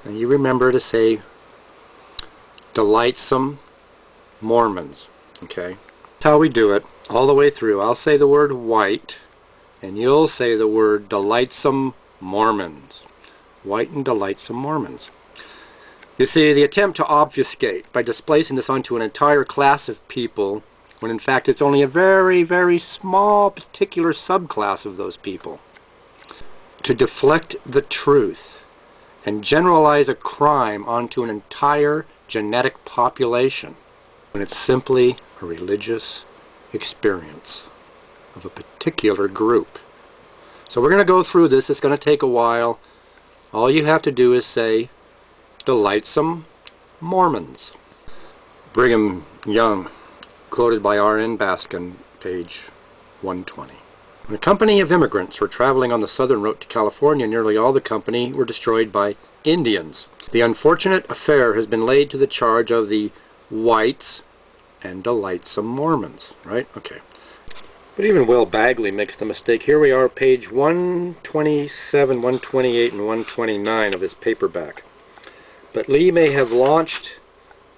And you remember to say Delightsome Mormons. Okay? That's how we do it all the way through. I'll say the word white, and you'll say the word Delightsome Mormons. White and Delightsome Mormons. You see, the attempt to obfuscate by displacing this onto an entire class of people, when in fact it's only a very, very small particular subclass of those people. To deflect the truth and generalize a crime onto an entire genetic population, when it's simply a religious experience of a particular group. So we're going to go through this. It's going to take a while. All you have to do is say Delightsome Mormons. Brigham Young, quoted by Aryan, page 120. When a company of immigrants were traveling on the southern route to California, nearly all the company were destroyed by Indians. The unfortunate affair has been laid to the charge of the whites and Delightsome Mormons. Right? Okay. But even Will Bagley makes the mistake. Here we are, page 127, 128, and 129 of his paperback. But Lee may have launched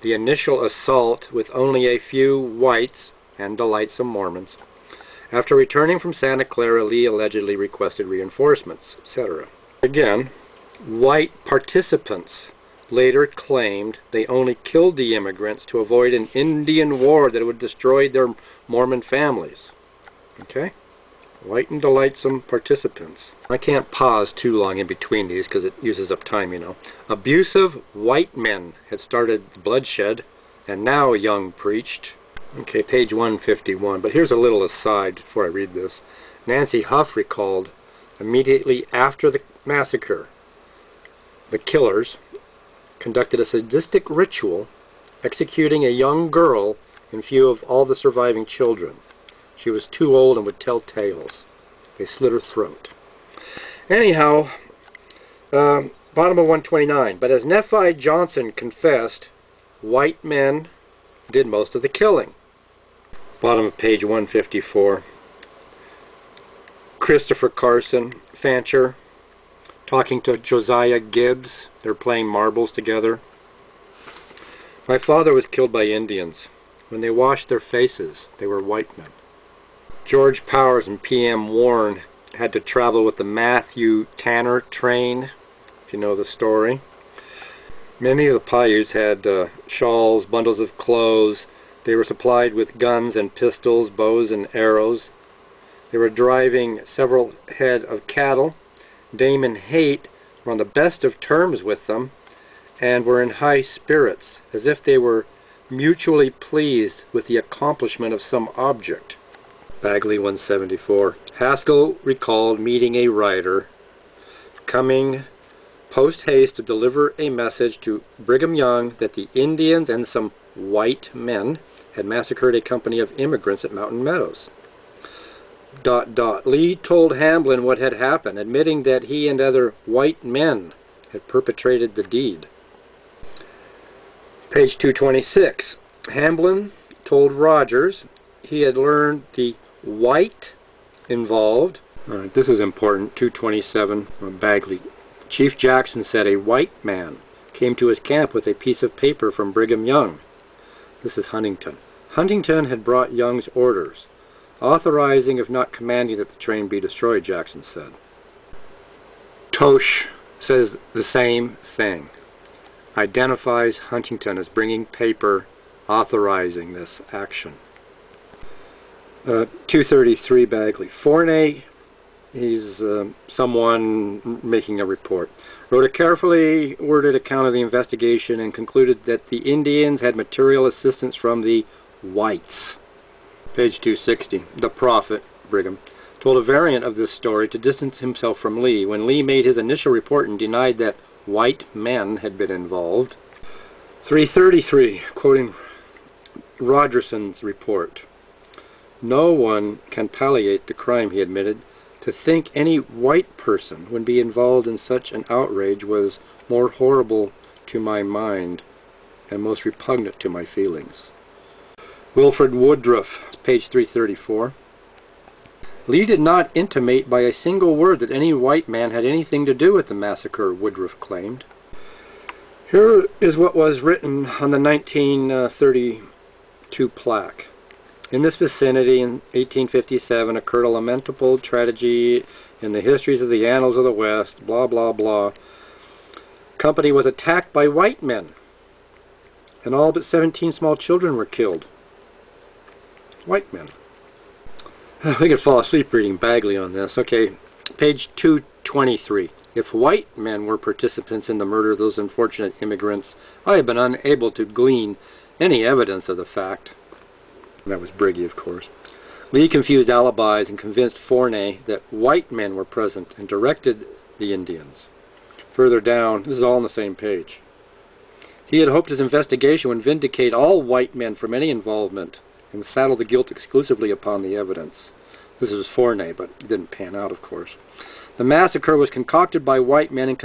the initial assault with only a few whites and Delightsome Mormons. After returning from Santa Clara, Lee allegedly requested reinforcements, etc. Again, white participants later claimed they only killed the immigrants to avoid an Indian war that would destroy their Mormon families. Okay? White and Delightsome participants. I can't pause too long in between these because it uses up time, you know. Abusive white men had started the bloodshed, and now Young preached. Okay, page 151. But here's a little aside before I read this. Nancy Huff recalled, immediately after the massacre, the killers conducted a sadistic ritual executing a young girl in view of all the surviving children. She was too old and would tell tales. They slit her throat. Anyhow, bottom of 129. But as Nephi Johnson confessed, white men did most of the killing. Bottom of page 154. Christopher Carson, Fancher, talking to Josiah Gibbs. They're playing marbles together. My father was killed by Indians. When they washed their faces, they were white men. George Powers and P.M. Warren had to travel with the Matthew Tanner train, if you know the story. Many of the Paiutes had shawls, bundles of clothes. They were supplied with guns and pistols, bows and arrows. They were driving several head of cattle. Damon Haight were on the best of terms with them and were in high spirits, as if they were mutually pleased with the accomplishment of some object. Bagley 174. Haskell recalled meeting a writer coming post-haste to deliver a message to Brigham Young that the Indians and some white men had massacred a company of immigrants at Mountain Meadows. ... Lee told Hamblin what had happened, admitting that he and other white men had perpetrated the deed. Page 226. Hamblin told Rogers he had learned the white involved. All right, this is important. 227 from Bagley. Chief Jackson said a white man came to his camp with a piece of paper from Brigham Young. This is Huntington. Huntington had brought Young's orders, authorizing if not commanding that the train be destroyed, Jackson said. Tosh says the same thing. Identifies Huntington as bringing paper authorizing this action. 233 Bagley. Forney, he's someone making a report, wrote a carefully worded account of the investigation and concluded that the Indians had material assistance from the whites. Page 260. The prophet, Brigham, told a variant of this story to distance himself from Lee. When Lee made his initial report and denied that white men had been involved. 333, quoting Rogerson's report. No one can palliate the crime, he admitted. To think any white person would be involved in such an outrage was more horrible to my mind and most repugnant to my feelings. Wilfred Woodruff, page 334. Lee did not intimate by a single word that any white man had anything to do with the massacre, Woodruff claimed. Here is what was written on the 1932 plaque. In this vicinity in 1857 occurred a lamentable tragedy in the histories of the annals of the West, blah blah blah. Company was attacked by white men, and all but 17 small children were killed. White men. We could fall asleep reading Bagley on this. Okay, page 223. If white men were participants in the murder of those unfortunate immigrants, I have been unable to glean any evidence of the fact. That was Briggy, of course. Lee confused alibis and convinced Forney that white men were present and directed the Indians. Further down, this is all on the same page. He had hoped his investigation would vindicate all white men from any involvement and saddle the guilt exclusively upon the evidence. This was Forney, but it didn't pan out, of course. The massacre was concocted by white men and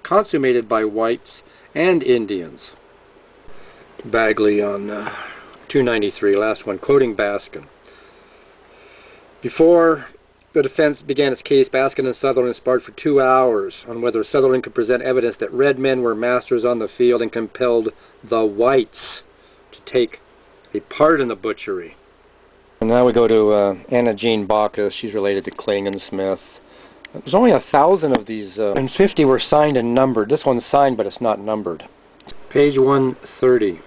consummated by whites and Indians. Bagley on 293, last one, quoting Baskin. Before the defense began its case, Baskin and Sutherland sparred for 2 hours on whether Sutherland could present evidence that red men were masters on the field and compelled the whites to take a part in the butchery. And now we go to Anna Jean Bacchus. She's related to Kling Smith. There's only 1,000 of these, and 50 were signed and numbered. This one's signed, but it's not numbered. Page 130.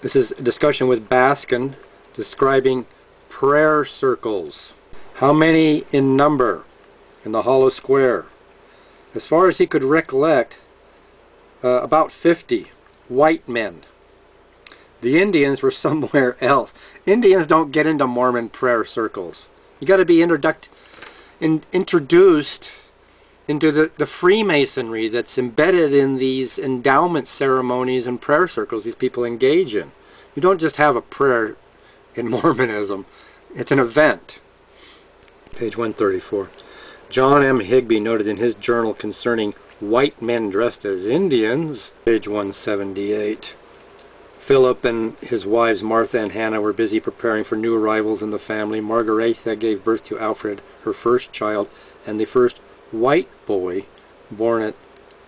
This is a discussion with Baskin describing prayer circles. How many in number in the hollow square? As far as he could recollect, about 50 white men. The Indians were somewhere else. Indians don't get into Mormon prayer circles. You got to be introduced into the Freemasonry that's embedded in these endowment ceremonies and prayer circles these people engage in. You don't just have a prayer in Mormonism. It's an event. Page 134. John M. Higbee noted in his journal concerning white men dressed as Indians, page 178. Philip and his wives Martha and Hannah were busy preparing for new arrivals in the family. Margaretha gave birth to Alfred, her first child, and the first white boy born at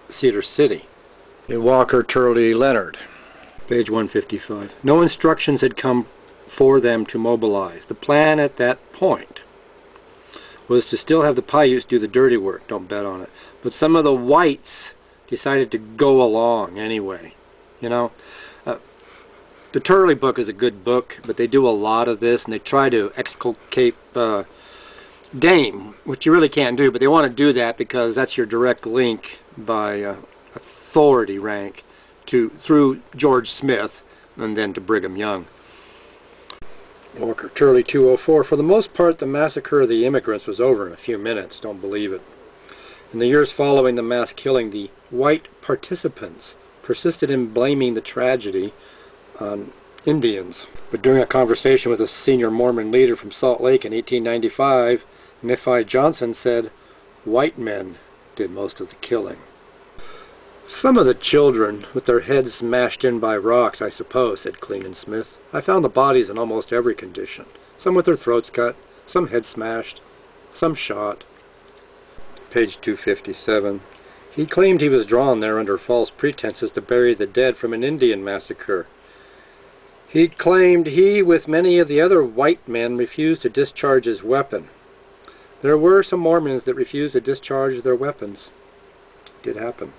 Cedar City. Walker Turley Leonard, page 155. No instructions had come for them to mobilize. The plan at that point was to still have the Paiutes do the dirty work, don't bet on it. But some of the whites decided to go along anyway. You know, the Turley book is a good book, but they do a lot of this, and they try to exculpate Dame, which you really can't do, but they want to do that because that's your direct link by authority rank through George Smith and then to Brigham Young. Walker Turley 204. For the most part, the massacre of the immigrants was over in a few minutes. Don't believe it. In the years following the mass killing, the white participants persisted in blaming the tragedy on Indians. But during a conversation with a senior Mormon leader from Salt Lake in 1895, Nephi Johnson said, white men did most of the killing. Some of the children with their heads smashed in by rocks, I suppose, said Kling Smith. I found the bodies in almost every condition. Some with their throats cut, some heads smashed, some shot. Page 257. He claimed he was drawn there under false pretenses to bury the dead from an Indian massacre. He claimed he, with many of the other white men, refused to discharge his weapon. There were some Mormons that refused to discharge their weapons. It did happen.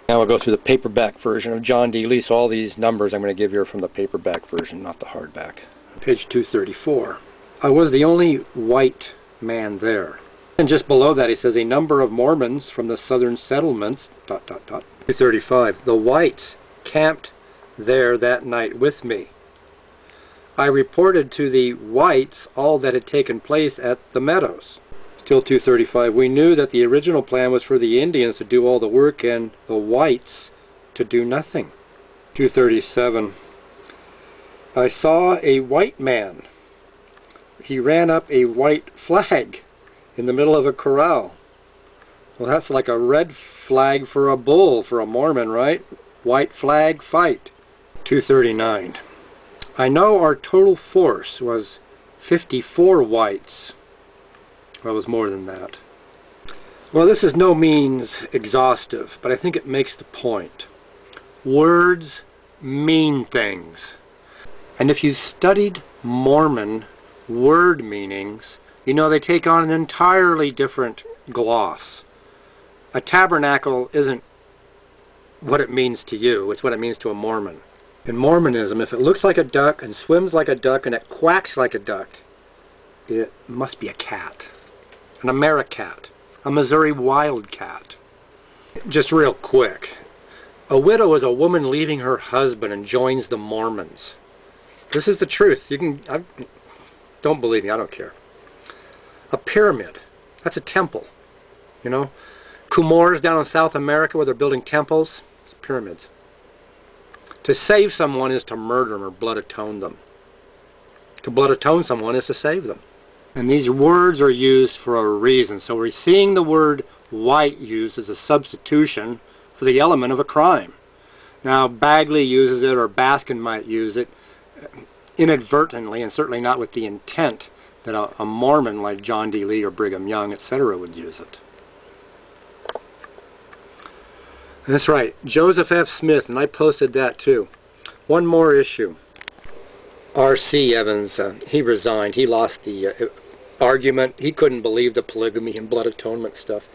Now we'll go through the paperback version of John D. Lee. So all these numbers I'm going to give you are from the paperback version, not the hardback. Page 234. I was the only white man there. And just below that he says, a number of Mormons from the southern settlements, ... 235. The whites camped there that night with me. I reported to the whites all that had taken place at the Meadows. Still 235. We knew that the original plan was for the Indians to do all the work and the whites to do nothing. 237. I saw a white man. He ran up a white flag in the middle of a corral. Well, that's like a red flag for a bull for a Mormon, right? White flag fight. 239. I know our total force was 54 whites. Well, it was more than that. Well, this is no means exhaustive, but I think it makes the point. Words mean things. And if you studied Mormon word meanings, you know they take on an entirely different gloss. A tabernacle isn't what it means to you, it's what it means to a Mormon. In Mormonism, if it looks like a duck and swims like a duck and it quacks like a duck, it must be a cat. An Americat. A Missouri wildcat. Just real quick. A widow is a woman leaving her husband and joins the Mormons. This is the truth. Don't believe me, I don't care. A pyramid. That's a temple. You know? Comores down in South America where they're building temples. It's pyramids. To save someone is to murder them or blood atone them. To blood atone someone is to save them. And these words are used for a reason. So we're seeing the word white used as a substitution for the element of a crime. Now Bagley uses it, or Baskin might use it inadvertently, and certainly not with the intent that a Mormon like John D. Lee or Brigham Young, etc. would use it. That's right, Joseph F. Smith, and I posted that too. One more issue. R.C. Evans, he resigned. He lost the argument. He couldn't believe the polygamy and blood atonement stuff.